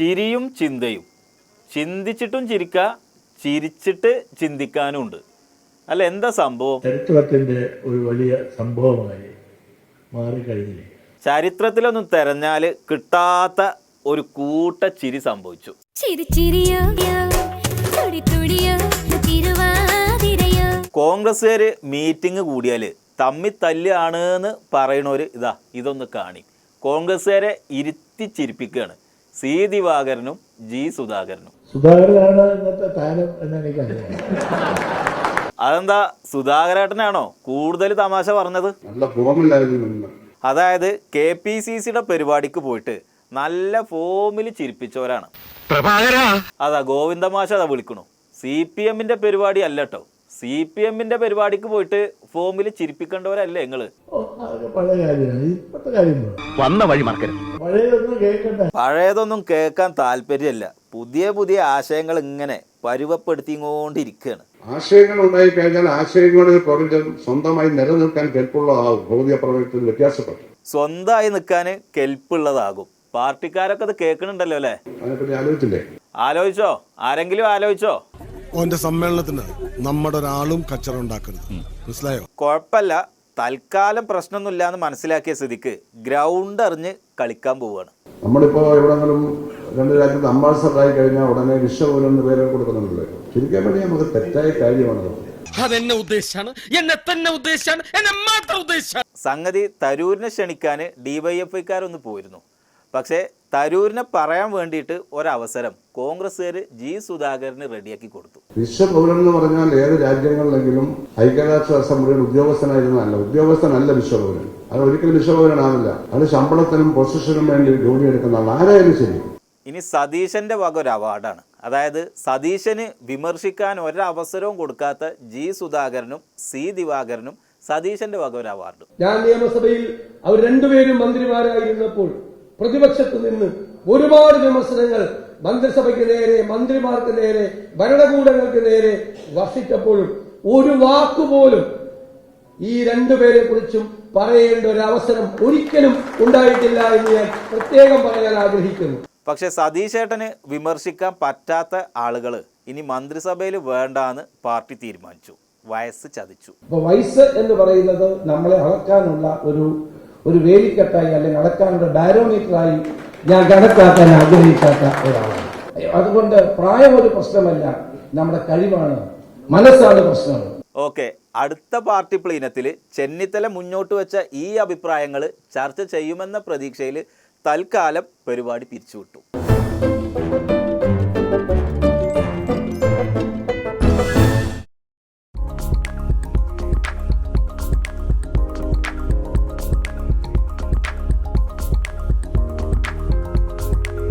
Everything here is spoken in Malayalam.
ചിരിയും ചിന്തയും, ചിന്തിച്ചിട്ടും ചിരിക്കുക, ചിരിച്ചിട്ട് ചിന്തിക്കാനും ഉണ്ട്. അല്ല, എന്താ സംഭവം? ചരിത്രത്തിൻ്റെ ഒരു വലിയ സംഭവമായി മാറിക്കഴിഞ്ഞില്ലേ? ചരിത്രത്തിലൊന്നും തെരഞ്ഞാൽ കിട്ടാത്ത ഒരു കൂട്ട ചിരി സംഭവിച്ചു. കോൺഗ്രസ്സുകാർ മീറ്റിംഗ് കൂടിയാൽ തമ്മിൽ തല്ലുകയാണെന്ന് പറയണവർ ഇതൊന്ന് കാണി. കോൺഗ്രസ്സുകാരെ ഇരുത്തി ചിരിപ്പിക്കുകയാണ് സി ദിവാകരനും ജി സുധാകരനും. സുധാകരനാണ് ഇന്നത്തെ താരം എന്ന് എനിക്കറിയാം. അതെന്താ, സുധാകരേട്ടനാണോ കൂടുതൽ തമാശ പറഞ്ഞത്? നല്ല ഫോമിലായിരുന്നു. അതായത് KPCCയുടെ പരിപാടിക്ക് പോയിട്ട് നല്ല ഫോമിൽ ചിരിപ്പിച്ചവരാണ്. അതാ ഗോവിന്ദമാഷ വിളിക്കണു. CPMന്റെ പരിപാടി അല്ല കേട്ടോ, CPMന്റെ പരിപാടിക്ക് പോയിട്ട് ഫോമിൽ ചിരിപ്പിക്കേണ്ടവരല്ലേ നിങ്ങള്? പഴയതൊന്നും കേൾക്കാൻ താല്പര്യമല്ല. പുതിയ പുതിയ ആശയങ്ങൾ ഇങ്ങനെ പരുവപ്പെടുത്തിക്കൊണ്ടിരിക്കുകയാണ്. ആശയങ്ങൾ ഉണ്ടായി കഴിഞ്ഞാൽ ആശയങ്ങളിൽ കുറഞ്ഞ സ്വന്തമായി നിലനിൽക്കാൻ കെൽപ്പുള്ളതാകും. ഭൗതിക പ്രവർത്തനത്തിൽ വ്യത്യാസപ്പെട്ടു സ്വന്തമായി നിൽക്കാൻ കെൽപ്പുള്ളതാകും. പാർട്ടിക്കാരൊക്കെ അത് കേൾക്കണുണ്ടല്ലോ അല്ലേ? അതിനെപ്പറ്റി ആലോചിച്ചില്ലേ? ആലോചിച്ചോ? ആരെങ്കിലും ആലോചിച്ചോ? ഓന്റെ സമ്മേളനത്തിന് നമ്മുടെ ഒരാളും കച്ചറ ഉണ്ടാക്കരുത്, മനസ്സിലായോ? കുഴപ്പമില്ല, തൽക്കാലം പ്രശ്നമൊന്നുമില്ല എന്ന് മനസ്സിലാക്കിയ സ്ഥിതിക്ക് ഗ്രൗണ്ട് അറിഞ്ഞ് കളിക്കാൻ പോവുകയാണ്. നമ്മളിപ്പോ എവിടെങ്കിലും രണ്ട് രാജ്യത്ത് അംബാസഡറായി കഴിഞ്ഞാൽ ഉടനെ വിശ്വപൗരന് പേര് കൊടുക്കുന്നുണ്ടല്ലോ. ചുരുക്കാൻ വേണ്ടി നമുക്ക് തെറ്റായ കാര്യമാണ്. സംഗതി തരൂരിനെ ക്ഷണിക്കാൻ DYFIക്കാരൊന്ന് പോയിരുന്നു. പക്ഷേ തരൂരിനെ പറയാൻ വേണ്ടിയിട്ട് ഒരവസരം കോൺഗ്രസ്സുകാർ ജി സുധാകരന് റെഡിയാക്കി കൊടുത്തു. വിശ്വപൗരൻ എന്ന് പറഞ്ഞാൽ ഏത് രാജ്യങ്ങളിലെങ്കിലും ഐക്യരാഷ്ട്ര അസംബ്ലിയുടെ ഉദ്യോഗസ്ഥനായിരുന്നല്ല. ഉദ്യോഗസ്ഥനല്ല വിശ്വപൗരൻ. അത് ഒരിക്കലും വിശ്വപൗരനാവില്ല. അത് ശമ്പളത്തിനും പൊസിഷനും വേണ്ടി ജോലിയെടുക്കുന്ന ആരായാലും ശരി. ഇനി സതീശന്റെ വക ഒരു അവാർഡാണ്. അതായത് സതീശന് വിമർശിക്കാൻ ഒരവസരവും കൊടുക്കാത്ത ജി സുധാകരനും സി ദിവാകരനും സതീശന്റെ വക ഒരു അവാർഡ്. ഞാൻ നിയമസഭയിൽ അവർ രണ്ടുപേരും മന്ത്രിമാരായിരുന്നപ്പോൾ പ്രതിപക്ഷത്ത് നിന്ന് ഒരുപാട് വിമർശനങ്ങൾ മന്ത്രിസഭയ്ക്ക് നേരെ, മന്ത്രിമാർക്ക് നേരെ, ഭരണകൂടങ്ങൾക്ക് നേരെ വർഷിച്ചപ്പോഴും ഒരു വാക്കുപോലും ഈ രണ്ടുപേരെ കുറിച്ചും പറയേണ്ട ഒരു അവസരം ഒരിക്കലും ഉണ്ടായിട്ടില്ല എന്ന് ഞാൻ പ്രത്യേകം പറയാൻ ആഗ്രഹിക്കുന്നു. പക്ഷെ സതീശേട്ടന് വിമർശിക്കാൻ പറ്റാത്ത ആളുകൾ ഇനി മന്ത്രിസഭയിൽ വേണ്ടാന്ന് പാർട്ടി തീരുമാനിച്ചു. വയസ്സ് ചതിച്ചു. വയസ്സ് എന്ന് പറയുന്നത് നമ്മളെ അളക്കാനുള്ള ഒരു വേലിക്കെട്ടായി അല്ലെങ്കിൽ അളക്കാനുള്ള ബാരോമീറ്ററായി ഞാൻ കണക്കാക്കാൻ ആഗ്രഹിക്കാത്ത ഒരാളാണ്. അതുകൊണ്ട് പ്രായം ഒരു പ്രശ്നമല്ല, നമ്മുടെ കഴിവാണ്, മനസ്സാണ് പ്രശ്നം. ഓക്കെ, അടുത്ത പാർട്ടി പ്ലീനത്തിൽ ചെന്നിത്തല മുന്നോട്ട് വെച്ച ഈ അഭിപ്രായങ്ങൾ ചർച്ച ചെയ്യുമെന്ന പ്രതീക്ഷയിൽ തൽക്കാലം പരിപാടി പിരിച്ചുവിട്ടു.